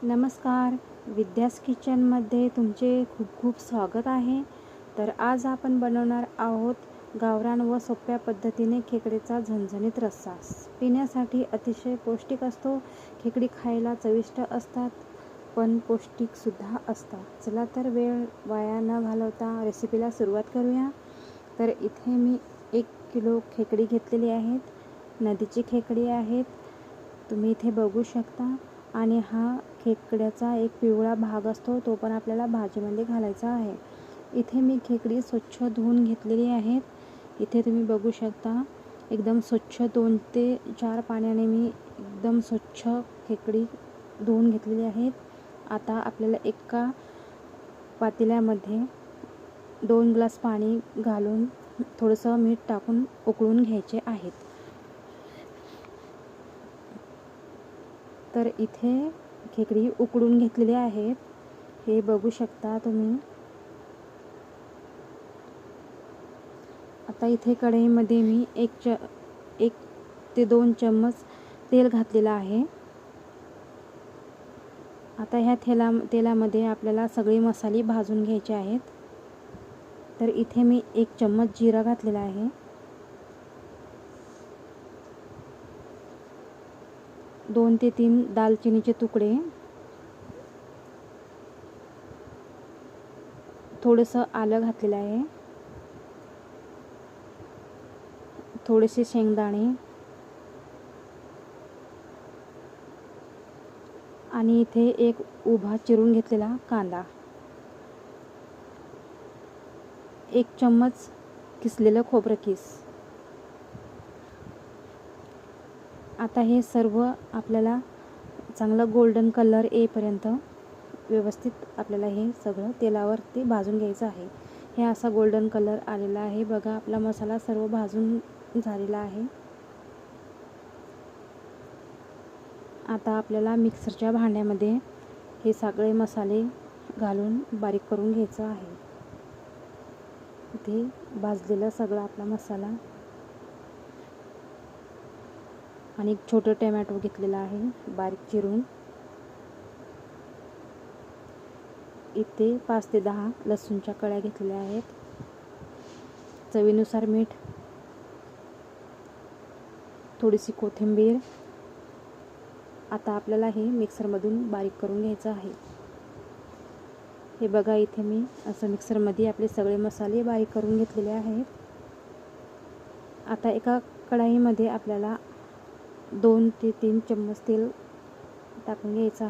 नमस्कार. विद्यास किचनमध्ये तुमचे खूप खूप स्वागत आहे. तर आज आपण बनवणार आहोत गावरान व सोप्या पद्धतीने खेकडेचा झणझणीत रस्सा. पिण्यासाठी अतिशय पौष्टिक असतो. खेकडी खायला चविष्ट असतात पण पौष्टिकसुद्धा असतात. चला तर वेळ वाया न घालवता रेसिपीला सुरुवात करूया. तर इथे मी 1 किलो खेकडी घेतलेली आहेत. नदीची खेकडी आहेत, तुम्ही इथे बघू शकता. आणि हा खेकड्याचा एक पिवळा भाग असतो, तो पण आपल्याला भाजीमध्ये घालायचा आहे. इथे मी खेकडी स्वच्छ धुवून घेतलेली आहेत. इथे तुम्ही बघू शकता, एकदम स्वच्छ 2 ते 4 पाण्याने मी एकदम स्वच्छ खेकडी धुवून घेतलेली आहेत. आता आपल्याला एका पातेल्यामध्ये 2 ग्लास पाणी घालून थोडंसं मीठ टाकून उकळून घ्यायचे आहेत. तर इथे खेकडी उकडून घेतलेली आहेत, हे बघू शकता तुम्ही. आता इथे कढईमध्ये मी 1 ते 2 चम्मच तेल घातलेलं आहे. आता ह्या तेलामध्ये आपल्याला सगळे मसाले भाजून घ्यायचे आहेत. तर इथे मी 1 चम्मच जिरा घातलेला आहे. 2 ते 3 दालचिनीचे तुकडे, थोडंसं आलं घातलेलं आहे, थोडेसे शेंगदाणे आणि इथे 1 उभा चिरून घेतलेला कांदा, 1 चम्मच किसलेलं खोबरं किस. आता हे सर्व आपल्याला चांगलं गोल्डन कलर येईपर्यंत व्यवस्थित आपल्याला हे सगळं तेलावरती भाजून घ्यायचं आहे. हे असा गोल्डन कलर आलेला आहे बघा. आपला मसाला सर्व भाजून झालेला आहे. आता आपल्याला मिक्सरच्या भांड्यामध्ये हे सगळे मसाले घालून बारीक करून घ्यायचं आहे. इथे भाजलेला सगळा आपला मसाला आणि 1 छोटं टोमॅटो घेतलेला आहे बारीक चिरून. इथे 5 ते 10 लसूणच्या कळ्या घेतलेल्या आहेत. चवीनुसार मीठ, थोडीशी कोथिंबीर. आता आपल्याला हे मिक्सरमधून बारीक करून घ्यायचं आहे. हे बघा, इथे मी असं मिक्सरमध्ये आपले सगळे मसाले बारीक करून घेतलेले आहेत. आता एका कढईमध्ये आपल्याला 2 ते 3 चम्मच तेल टाकून घ्यायचं आहे.